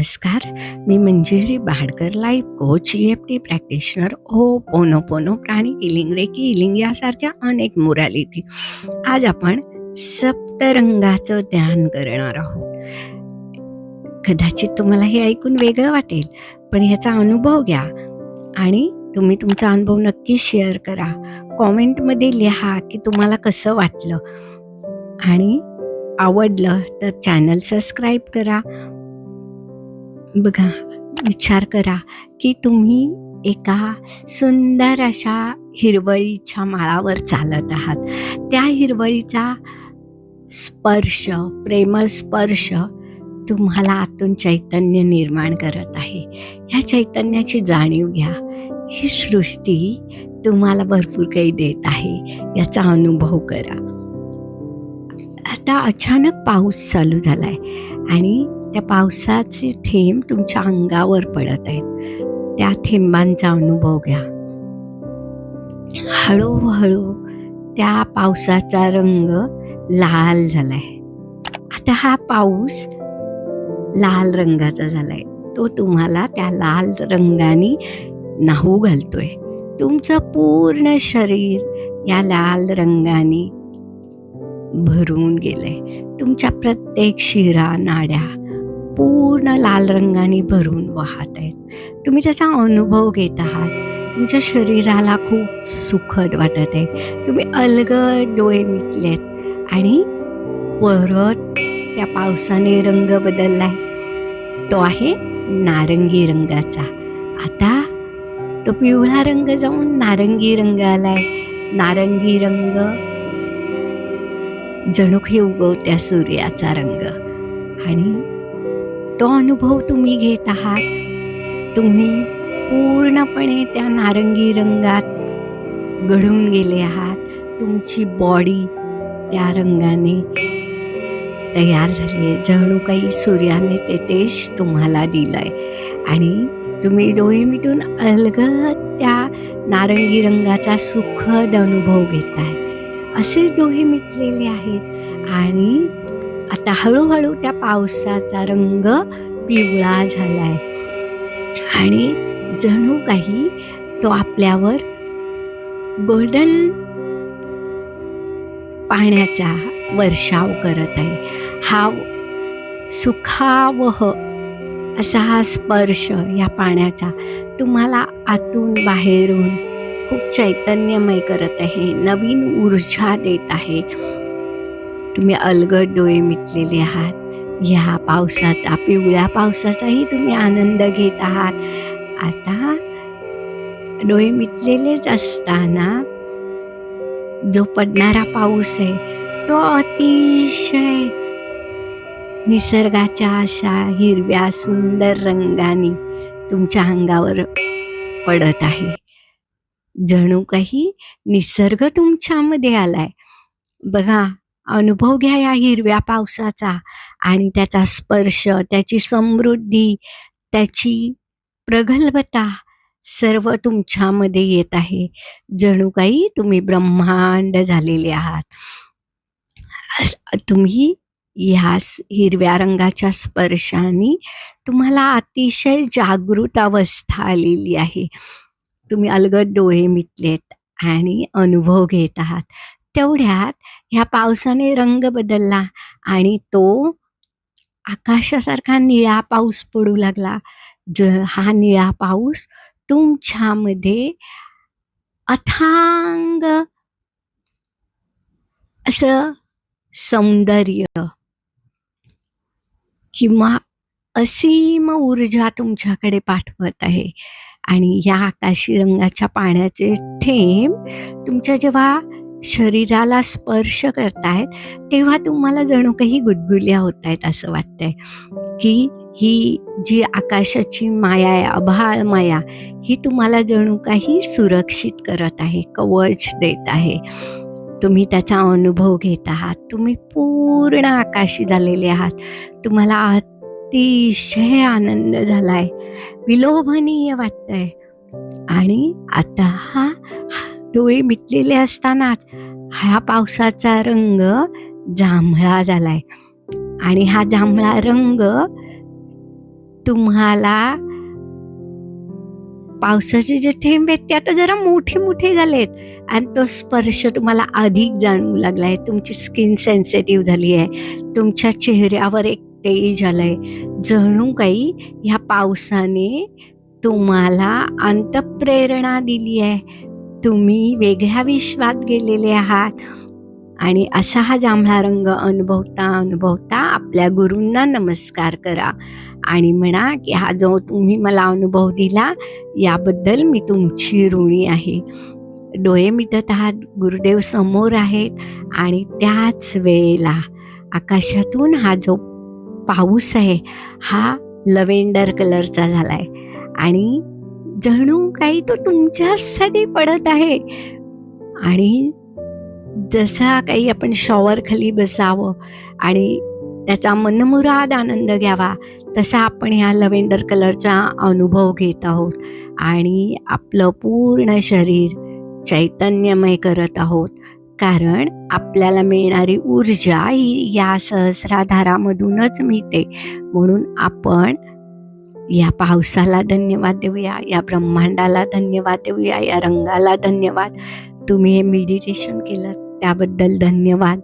नमस्कार. मी Manjiri Bahadkar, life coach, EFT practitioner, hooponopono, pranic healing, reiki healing यासारख्या अनेक मोडॅलिटी. आज आपण सप्तरंगाचं ध्यान करणार आहोत. कदाचित तुम्हाला हे ऐकून वेगळं वाटेल, पण ह्याचा अनुभव घ्या आणि तुम्ही तुमचा अनुभव नक्की शेअर करा. कॉमेंटमध्ये लिहा की तुम्हाला कसं वाटलं, आणि आवडलं तर चॅनल सबस्क्राईब करा. बघा, विचार करा की तुम्ही एका सुंदर अशा हिरवळीच्या माळावर चालत आहात. त्या हिरवळीचा स्पर्श, प्रेमळ स्पर्श तुम्हाला आतून चैतन्य निर्माण करत आहे. ह्या चैतन्याची जाणीव घ्या. ही सृष्टी तुम्हाला भरपूर काही देत आहे, याचा अनुभव करा. आता अचानक पाऊस चालू झालाय आणि त्या पावसाचे थेंब तुमच्या अंगावर पडत आहेत. त्या थेंबांचा अनुभव घ्या. हळूहळू त्या पावसाचा रंग लाल झालाय. आता हा पाऊस लाल रंगाचा झालाय. तो तुम्हाला त्या लाल रंगाने न्हाऊ घालतोय. तुमचं पूर्ण शरीर या लाल रंगाने भरून गेलंय. तुमच्या प्रत्येक शिरा नाड्या पूर्ण लाल रंगाने भरून वाहत आहेत. तुम्ही त्याचा अनुभव घेत आहात. तुमच्या शरीराला खूप सुखद वाटत आहे. तुम्ही अलगद डोळे मिटलेत आणि परत त्या पावसाने रंग बदललाय. तो आहे नारंगी रंगाचा. आता तो पिवळा रंग जाऊन नारंगी रंग आलाय. नारंगी रंग जणू काही उगवत्या सूर्याचा रंग, आणि तो अनुभव तुम्ही घेत आहात. तुम्ही पूर्णपणे त्या नारंगी रंगात गढून गेले आहात. तुमची बॉडी त्या रंगाने तयार झाली आहे. जणू काही सूर्याने ते तेज तुम्हाला दिलंय आणि तुम्ही डोळे मिटून अलगद त्या नारंगी रंगाचा सुखद अनुभव घेताय. असेच डोळे मिटलेले आहेत आणि आता हळूहळू त्या पावसाचा रंग पिवळा झालाय आणि जणू काही तो आपल्यावर गोल्डन पाण्याचा वर्षाव करत आहे. हा सुखावह असा हा स्पर्श या पाण्याचा तुम्हाला आतून बाहेरून खूप चैतन्यमय करत आहे. नवीन ऊर्जा देत आहे. तुम्ही अलगद डोळे मिटलेले आहात. ह्या पावसाचा, पिवळ्या पावसाचाही तुम्ही आनंद घेत आहात. आता डोळे मिटलेलेच असताना जो पडणारा पाऊस आहे तो अतिशय निसर्गाच्या अशा हिरव्या सुंदर रंगाने तुमच्या अंगावर पडत आहे. जणू काही निसर्ग तुमच्यामध्ये आलाय. बघा, अनुभव घ्या या हिरव्या पावसाचा आणि त्याचा स्पर्श, त्याची समृद्धी, त्याची प्रगल्भता सर्व तुमच्यामध्ये येत आहे. जणू काही तुम्ही ब्रह्मांड झालेले आहात. तुम्ही ह्या हिरव्या रंगाच्या स्पर्शाने तुम्हाला अतिशय जागृत अवस्था आलेली आहे. तुम्ही अलगद डोळे मिटलेत आणि अनुभव घेत आहात. तेवढ्यात ह्या पावसाने रंग बदलला आणि तो आकाशासारखा निळा पाऊस पडू लागला. हा निळा पाऊस तुमच्यामध्ये अथांग असं सौंदर्य किंवा असीम ऊर्जा तुमच्याकडे पाठवत आहे. आणि या आकाशी रंगाच्या पाण्याचे थेंब तुमच्या जेव्हा शरीराला स्पर्श करतायत तेव्हा तुम्हाला जणू काही गुदगुल्या होत आहेत. असं वाटतंय की ही जी आकाशाची माया आहे, आभाळ माया, ही तुम्हाला जणू काही सुरक्षित करत आहे, कवच देत आहे. तुम्ही त्याचा अनुभव घेत आहात. तुम्ही पूर्ण आकाशी झालेले आहात. तुम्हाला अतिशय आनंद झालाय, विलोभनीय वाटतंय. आणि आता हा डोळे मिटलेले असतानाच हा पावसाचा रंग जांभळा झालाय आणि हा जांभळा रंग तुम्हाला पावसाचे जे थेंब आहेत ते आता जरा मोठे मोठे झालेत आणि तो स्पर्श तुम्हाला अधिक जाणवू लागलाय. तुमची स्किन सेन्सिटिव्ह झाली आहे. तुमच्या चेहऱ्यावर एक तेज आलंय. जणू काही ह्या पावसाने तुम्हाला अंतःप्रेरणा दिली आहे. तुम्ही वेगळ्या विश्वात गेलेले आहात आणि असा हा जांभळा रंग अनुभवता अनुभवता आपल्या गुरूंना नमस्कार करा आणि म्हणा की हा जो तुम्ही मला अनुभव दिला याबद्दल मी तुमची ऋणी आहे. डोळे मिटत आहात, गुरुदेव समोर आहेत आणि त्याच वेळेला आकाशातून हा जो पाऊस आहे हा लव्हेंडर कलरचा झालाय आणि जणू काही तो तुमच्यासाठी पडत आहे. आणि जसा काही आपण शॉवर खाली बसावं आणि त्याचा मनमुराद आनंद घ्यावा तसा आपण ह्या लव्हेंडर कलरचा अनुभव घेत आहोत आणि आपलं पूर्ण शरीर चैतन्यमय करत आहोत. कारण आपल्याला मिळणारी ऊर्जा ही या सहस्राधारामधूनच मिळते. म्हणून आपण या पावसाला धन्यवाद देऊया, या ब्रह्मांडाला धन्यवाद देऊया, या रंगाला धन्यवाद. तुम्ही हे मेडिटेशन केलं त्याबद्दल धन्यवाद.